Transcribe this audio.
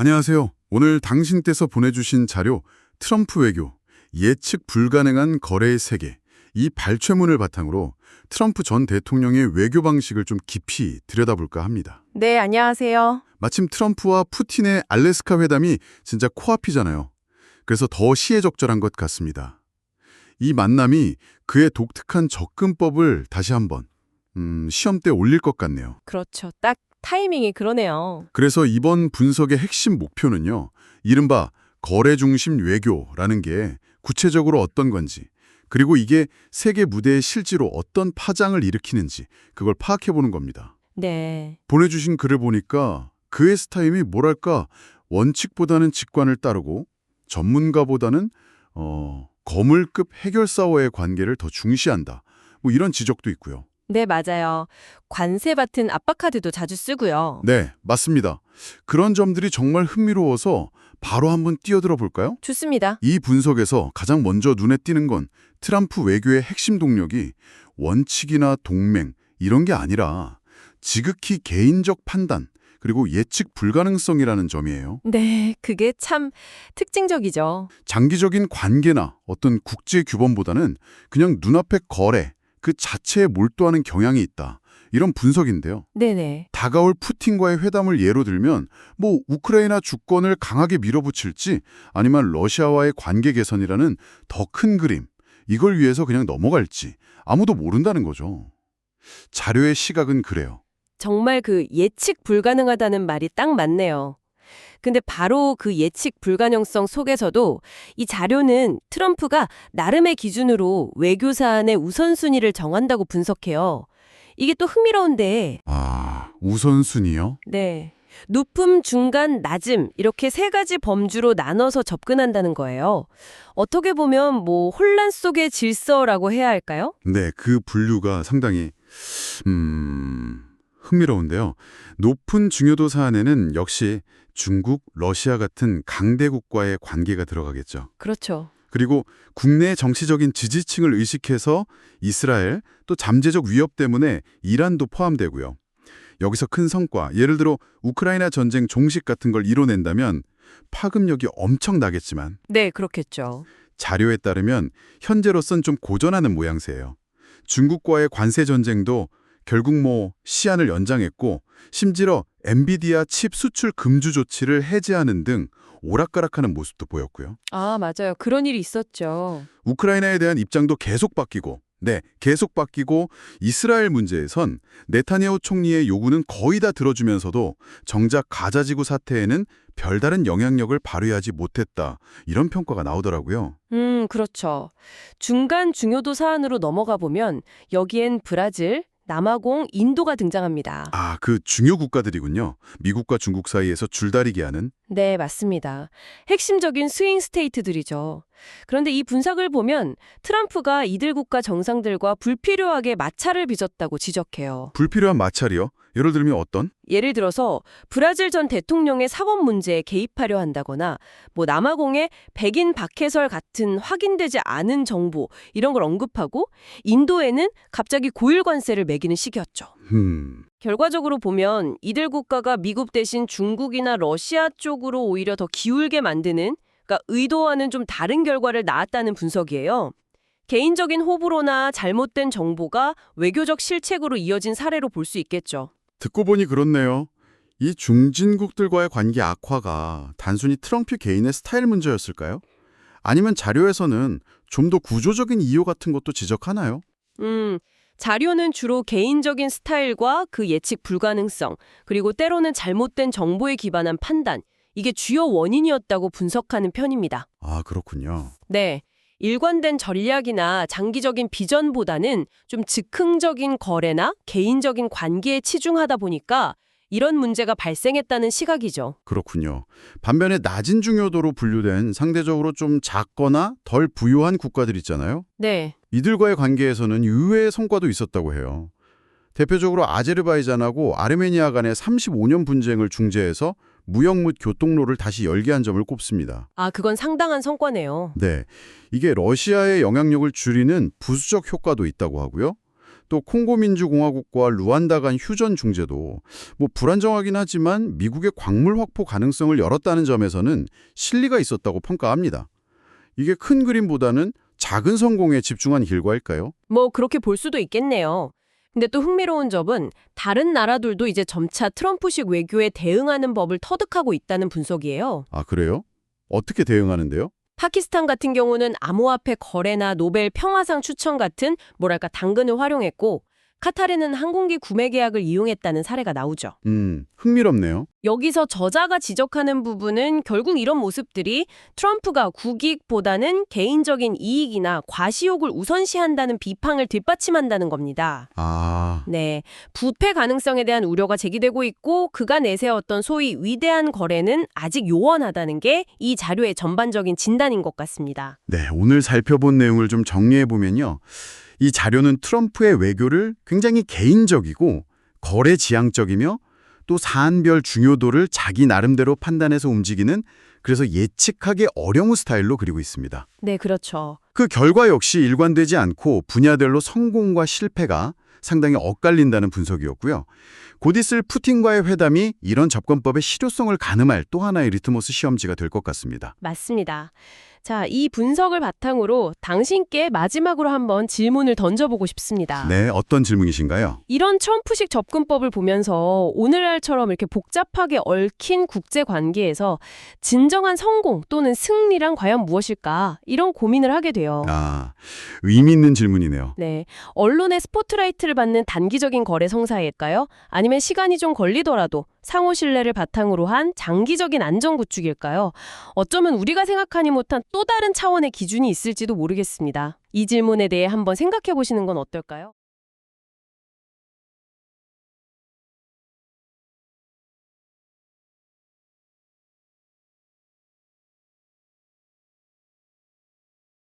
안녕하세요. 오늘 당신께서 보내주신 자료 트럼프 외교, 예측 불가능한 거래의 세계, 이 발췌문을 바탕으로 트럼프 전 대통령의 외교 방식을 좀 깊이 들여다볼까 합니다. 네, 안녕하세요. 마침 트럼프와 푸틴의 알래스카 회담이 진짜 코앞이잖아요. 그래서 더 시의적절한 것 같습니다. 이 만남이 그의 독특한 접근법을 다시 한번 시험대에 올릴 것 같네요. 그렇죠. 딱 타이밍이 그러네요. 그래서 이번 분석의 핵심 목표는요. 이른바 거래 중심 외교라는 게 구체적으로 어떤 건지, 그리고 이게 세계 무대에 실제로 어떤 파장을 일으키는지 그걸 파악해보는 겁니다. 네. 보내주신 글을 보니까 그의 스타일이 뭐랄까 원칙보다는 직관을 따르고 전문가보다는 거물급 해결사와의 관계를 더 중시한다. 뭐 이런 지적도 있고요. 네, 맞아요. 관세 같은 압박카드도 자주 쓰고요. 네, 맞습니다. 그런 점들이 정말 흥미로워서 바로 한번 뛰어들어 볼까요? 좋습니다. 이 분석에서 가장 먼저 눈에 띄는 건 트럼프 외교의 핵심 동력이 원칙이나 동맹 이런 게 아니라 지극히 개인적 판단 그리고 예측 불가능성이라는 점이에요. 네, 그게 참 특징적이죠. 장기적인 관계나 어떤 국제 규범보다는 그냥 눈앞의 거래 그 자체에 몰두하는 경향이 있다. 이런 분석인데요. 네네. 다가올 푸틴과의 회담을 예로 들면 뭐 우크라이나 주권을 강하게 밀어붙일지 아니면 러시아와의 관계 개선이라는 더 큰 그림, 이걸 위해서 그냥 넘어갈지 아무도 모른다는 거죠. 자료의 시각은 그래요. 정말 그 예측 불가능하다는 말이 딱 맞네요. 근데 바로 그 예측 불가능성 속에서도 이 자료는 트럼프가 나름의 기준으로 외교 사안의 우선순위를 정한다고 분석해요. 이게 또 흥미로운데, 아, 우선순위요? 네. 높음, 중간, 낮음 이렇게 세 가지 범주로 나눠서 접근한다는 거예요. 어떻게 보면 뭐 혼란 속의 질서라고 해야 할까요? 네, 그 분류가 상당히 흥미로운데요. 높은 중요도 사안에는 역시 중국, 러시아 같은 강대국과의 관계가 들어가겠죠. 그렇죠. 그리고 국내 정치적인 지지층을 의식해서 이스라엘, 또 잠재적 위협 때문에 이란도 포함되고요. 여기서 큰 성과, 예를 들어 우크라이나 전쟁 종식 같은 걸 이뤄낸다면 파급력이 엄청나겠지만 네, 그렇겠죠. 자료에 따르면 현재로선 좀 고전하는 모양새예요. 중국과의 관세 전쟁도 결국 뭐 시한을 연장했고 심지어 엔비디아 칩 수출 금주 조치를 해제하는 등 오락가락하는 모습도 보였고요. 아, 맞아요. 그런 일이 있었죠. 우크라이나에 대한 입장도 계속 바뀌고 계속 바뀌고 이스라엘 문제에선 네타냐후 총리의 요구는 거의 다 들어주면서도 정작 가자지구 사태에는 별다른 영향력을 발휘하지 못했다. 이런 평가가 나오더라고요. 그렇죠. 중간 중요도 사안으로 넘어가 보면 여기엔 브라질, 남아공, 인도가 등장합니다. 아, 그 중요 국가들이군요. 미국과 중국 사이에서 줄다리기 하는. 네, 맞습니다. 핵심적인 스윙 스테이트들이죠. 그런데 이 분석을 보면 트럼프가 이들 국가 정상들과 불필요하게 마찰을 빚었다고 지적해요. 불필요한 마찰이요? 예를 들면 어떤? 예를 들어서 브라질 전 대통령의 사법 문제에 개입하려 한다거나 뭐 남아공의 백인 박해설 같은 확인되지 않은 정보 이런 걸 언급하고 인도에는 갑자기 고일 관세를 매기는 시기였죠. 결과적으로 보면 이들 국가가 미국 대신 중국이나 러시아 쪽으로 오히려 더 기울게 만드는, 그러니까 의도와는 좀 다른 결과를 낳았다는 분석이에요. 개인적인 호불호나 잘못된 정보가 외교적 실책으로 이어진 사례로 볼 수 있겠죠. 듣고 보니 그렇네요. 이 중진국들과의 관계 악화가 단순히 트럼프 개인의 스타일 문제였을까요? 아니면 자료에서는 좀 더 구조적인 이유 같은 것도 지적하나요? 자료는 주로 개인적인 스타일과 그 예측 불가능성, 그리고 때로는 잘못된 정보에 기반한 판단, 이게 주요 원인이었다고 분석하는 편입니다. 아, 그렇군요. 네. 일관된 전략이나 장기적인 비전보다는 좀 즉흥적인 거래나 개인적인 관계에 치중하다 보니까 이런 문제가 발생했다는 시각이죠. 그렇군요. 반면에 낮은 중요도로 분류된 상대적으로 좀 작거나 덜 부유한 국가들 있잖아요. 네. 이들과의 관계에서는 의외의 성과도 있었다고 해요. 대표적으로 아제르바이잔하고 아르메니아 간의 35년 분쟁을 중재해서 무역 및 교통로를 다시 열게 한 점을 꼽습니다. 아, 그건 상당한 성과네요. 네, 이게 러시아의 영향력을 줄이는 부수적 효과도 있다고 하고요. 또 콩고민주공화국과 루안다 간 휴전 중재도 뭐 불안정하긴 하지만 미국의 광물 확보 가능성을 열었다는 점에서는 실리가 있었다고 평가합니다. 이게 큰 그림보다는 작은 성공에 집중한 결과일까요? 뭐 그렇게 볼 수도 있겠네요. 근데 또 흥미로운 점은 다른 나라들도 이제 점차 트럼프식 외교에 대응하는 법을 터득하고 있다는 분석이에요. 아, 그래요? 어떻게 대응하는데요? 파키스탄 같은 경우는 암호화폐 거래나 노벨 평화상 추천 같은 뭐랄까 당근을 활용했고, 카타르는 항공기 구매 계약을 이용했다는 사례가 나오죠. 흥미롭네요. 여기서 저자가 지적하는 부분은 결국 이런 모습들이 트럼프가 국익보다는 개인적인 이익이나 과시욕을 우선시한다는 비판을 뒷받침한다는 겁니다. 아, 네, 부패 가능성에 대한 우려가 제기되고 있고 그가 내세웠던 소위 위대한 거래는 아직 요원하다는 게 이 자료의 전반적인 진단인 것 같습니다. 네, 오늘 살펴본 내용을 좀 정리해보면요. 이 자료는 트럼프의 외교를 굉장히 개인적이고 거래 지향적이며 또 사안별 중요도를 자기 나름대로 판단해서 움직이는 그래서 예측하기 어려운 스타일로 그리고 있습니다. 네, 그렇죠. 그 결과 역시 일관되지 않고 분야별로 성공과 실패가 상당히 엇갈린다는 분석이었고요. 곧 있을 푸틴과의 회담이 이런 접근법의 실효성을 가늠할 또 하나의 리트머스 시험지가 될 것 같습니다. 맞습니다. 자, 이 분석을 바탕으로 당신께 마지막으로 한번 질문을 던져보고 싶습니다. 네, 어떤 질문이신가요? 이런 트럼프식 접근법을 보면서 오늘날처럼 이렇게 복잡하게 얽힌 국제 관계에서 진정한 성공 또는 승리란 과연 무엇일까? 이런 고민을 하게 돼요. 아, 의미 있는 질문이네요. 네, 언론의 스포트라이트를 받는 단기적인 거래 성사일까요? 아니면 시간이 좀 걸리더라도 상호 신뢰를 바탕으로 한 장기적인 안정 구축일까요? 어쩌면 우리가 생각하니 못한 또 다른 차원의 기준이 있을지도 모르겠습니다. 이 질문에 대해 한번 생각해 보시는 건 어떨까요?